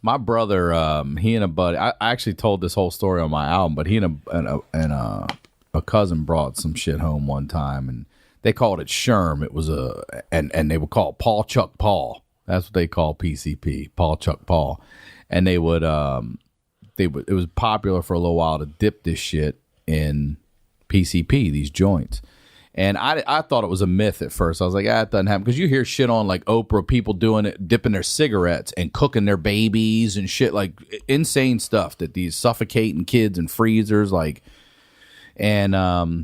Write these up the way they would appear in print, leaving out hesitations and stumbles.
My brother, he and a buddy. I actually told this whole story on my album, but he and a cousin brought some shit home one time, and they called it Sherm. It was and they would call it Paul Chuck Paul. That's what they call PCP, Paul Chuck Paul, and it was popular for a little while to dip this shit in PCP, these joints. And I thought it was a myth at first. I was like, it doesn't happen. Because you hear shit on like Oprah, people doing it, dipping their cigarettes and cooking their babies and shit, like insane stuff that these suffocating kids in freezers, like, and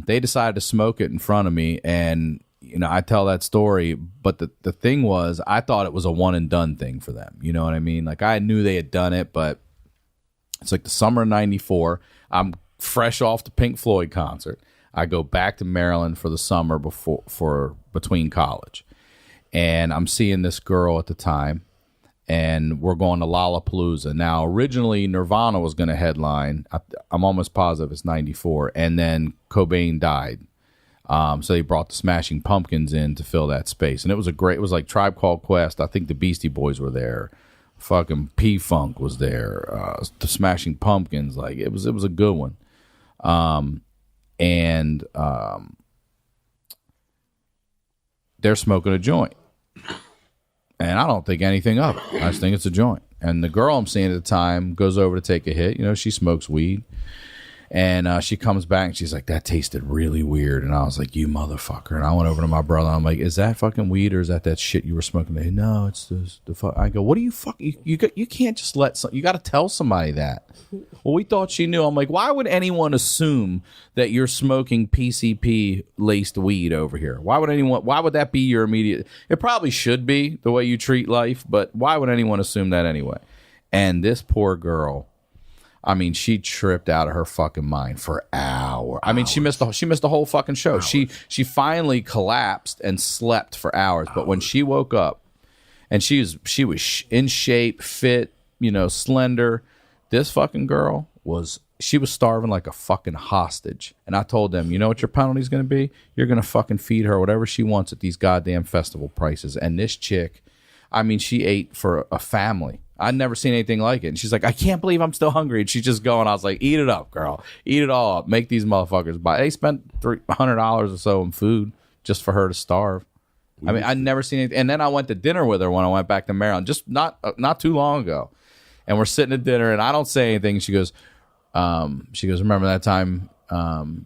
they decided to smoke it in front of me. And, you know, I tell that story, but the thing was, I thought it was a one and done thing for them. You know what I mean? Like, I knew they had done it, but it's like the summer of '94. I'm fresh off the Pink Floyd concert. I go back to Maryland for the summer between college, and I'm seeing this girl at the time, and we're going to Lollapalooza. Now, originally Nirvana was going to headline. I'm almost positive it's '94, and then Cobain died, so they brought the Smashing Pumpkins in to fill that space, and it was like Tribe Called Quest. I think the Beastie Boys were there, fucking P-Funk was there, the Smashing Pumpkins. Like it was a good one. And they're smoking a joint, and I don't think anything of it. I just think it's a joint. And the girl I'm seeing at the time goes over to take a hit. You know, she smokes weed, and she comes back and she's like, "That tasted really weird." And I was like, "You motherfucker!" And I went over to my brother. And I'm like, "Is that fucking weed or is that shit you were smoking today?" "No, it's the fuck." I go, "What do you fuck? You can't just let you got to tell somebody that." Well, we thought she knew. I'm like, why would anyone assume that you're smoking PCP laced weed over here? Why would that be your immediate? It probably should be the way you treat life, but why would anyone assume that anyway? And this poor girl, I mean, she tripped out of her fucking mind for hours. I mean, she missed the whole fucking show. Hours. She finally collapsed and slept for hours. But when she woke up, and she was in shape, fit, you know, slender. This fucking girl was starving like a fucking hostage. And I told them, you know what your penalty's going to be? You're going to fucking feed her whatever she wants at these goddamn festival prices. And this chick, I mean, she ate for a family. I'd never seen anything like it. And she's like, I can't believe I'm still hungry. And she's just going, I was like, eat it up, girl. Eat it all up. Make these motherfuckers buy. They spent $300 or so in food just for her to starve. I mean, I'd never seen anything. And then I went to dinner with her when I went back to Maryland, just not too long ago. And we're sitting at dinner, and I don't say anything. She goes, remember that time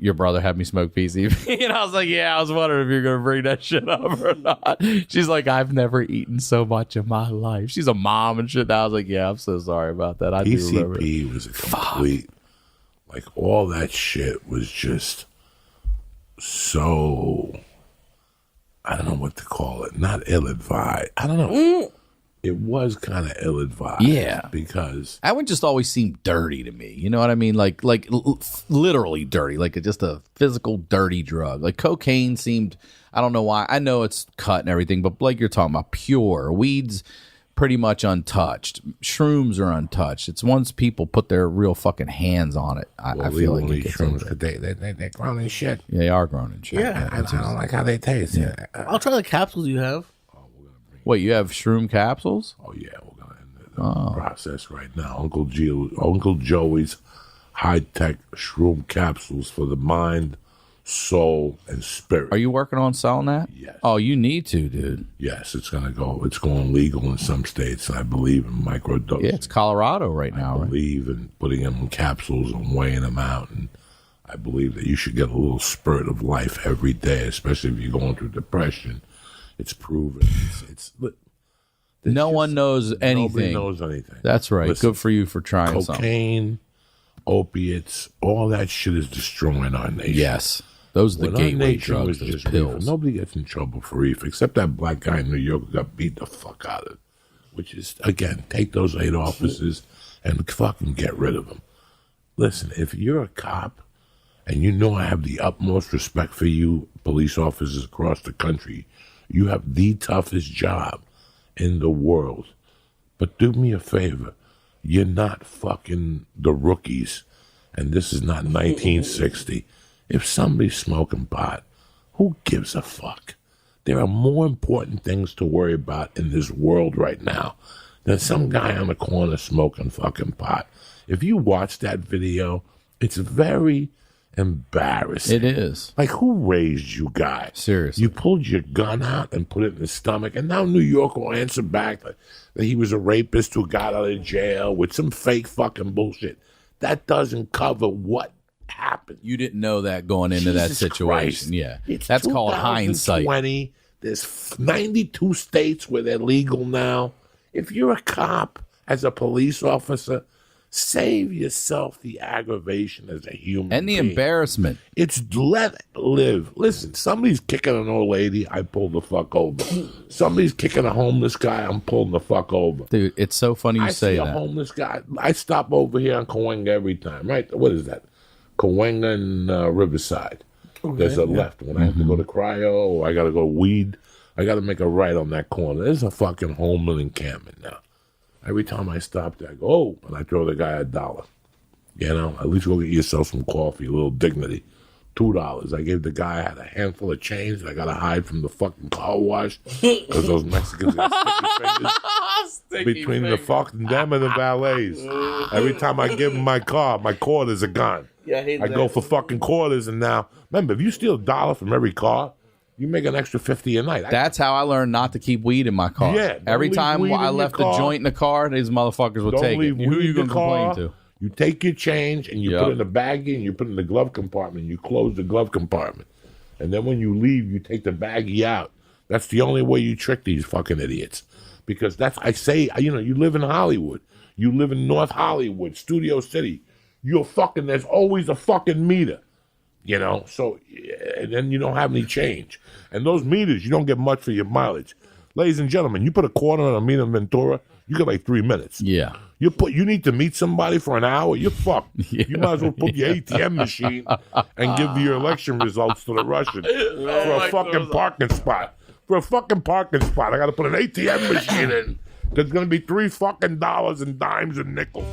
your brother had me smoke PCP? And I was like, yeah, I was wondering if you're going to bring that shit up or not. She's like, I've never eaten so much in my life. She's a mom and shit. And I was like, yeah, I'm so sorry about that. I do remember. PCP was a complete, like, all that shit was just so, I don't know what to call it. Not ill-advised. I don't know. It was kind of ill-advised. Yeah. Because that would just always seem dirty to me. You know what I mean? Like literally dirty. Like just a physical dirty drug. Like cocaine seemed, I don't know why. I know it's cut and everything, but like you're talking about pure. Weed's pretty much untouched. Shrooms are untouched. It's once people put their real fucking hands on it. I feel like it gets shrooms, they're grown in shit. Yeah, they are grown in shit. Yeah. I don't like how they taste. Yeah. I'll try the capsules you have. Wait, you have shroom capsules? Oh yeah, we're going to the process right now. Uncle Joey's high-tech shroom capsules for the mind, soul, and spirit. Are you working on selling that? Yes. Oh, you need to, dude. Yes, it's going legal in some states. I believe in microdosing. Yeah, it's Colorado right now, right? I believe in putting them in capsules and weighing them out, and I believe that you should get a little spurt of life every day, especially if you're going through depression. It's proven. No one knows anything. Nobody knows anything. That's right. Listen, good for you for trying something. Cocaine, opiates, all that shit is destroying our nation. Yes. Those are the gateway drugs, those pills. Reefer. Nobody gets in trouble for reefer, except that black guy in New York who got beat the fuck out of, which is, again, take those 8 officers and fucking get rid of them. Listen, if you're a cop, and you know I have the utmost respect for you, police officers across the country, you have the toughest job in the world. But do me a favor. You're not fucking the rookies. And this is not 1960. If somebody's smoking pot, who gives a fuck? There are more important things to worry about in this world right now There's some guy on the corner smoking fucking pot. If you watch that video, it's very embarrassing. It is. Like, who raised you, guy? Seriously. You pulled your gun out and put it in his stomach, and now New York will answer back that he was a rapist who got out of jail with some fake fucking bullshit. That doesn't cover what happened. You didn't know that going into that Jesus situation. Christ. Yeah. It's That's called hindsight. 2020. There's 92 states where they're legal now. If you're a cop, as a police officer, save yourself the aggravation as a human And the being. embarrassment. It's let it live. Listen, somebody's kicking an old lady, I pull the fuck over. Somebody's kicking a homeless guy, I'm pulling the fuck over. Dude, it's so funny you I say see a that. homeless guy. I stop over here on Cahuenga every time, right? What is that? Cahuenga and Riverside. There's a left. When I have to go to Cryo or I got to go Weed, I got to make a right on that corner. There's a fucking homeless encampment now. Every time I stop there, I go, oh, and I throw the guy $1. You know, at least go get yourself some coffee, a little dignity. $2. I gave the guy, I had a handful of change, and I got to hide from the fucking car wash because those Mexicans got sticky fingers between the fucking them and the valets. Every time I give them my car, my quarters are gone. Yeah, I hate I that. go for fucking quarters, and now, remember, if you steal $1 from every car, you make an extra 50 a night. That's how I learned not to keep weed in my car. Yeah, don't Every leave time weed I in left your a car. joint in the car, these motherfuckers would Don't take it. leave Who weed you in going the to complain car. to? You take your change and you Yep. put it in the baggie and you put it in the glove compartment. You close the glove compartment. And then when you leave, you take the baggie out. That's the only way you trick these fucking idiots. Because that's, I say, you know, you live in Hollywood. You live in North Hollywood, Studio City. You're fucking, there's always a fucking meter. You know, so, and then you don't have any change. And those meters, you don't get much for your mileage. Ladies and gentlemen, you put a quarter on a meter in Ventura, you get like 3 minutes. Yeah. You need to meet somebody for an hour, you're fucked. You might as well put your ATM machine and give your election results to the Russian for a fucking parking spot. For a fucking parking spot, I got to put an ATM machine in. There's going to be $3 fucking in dimes and nickels.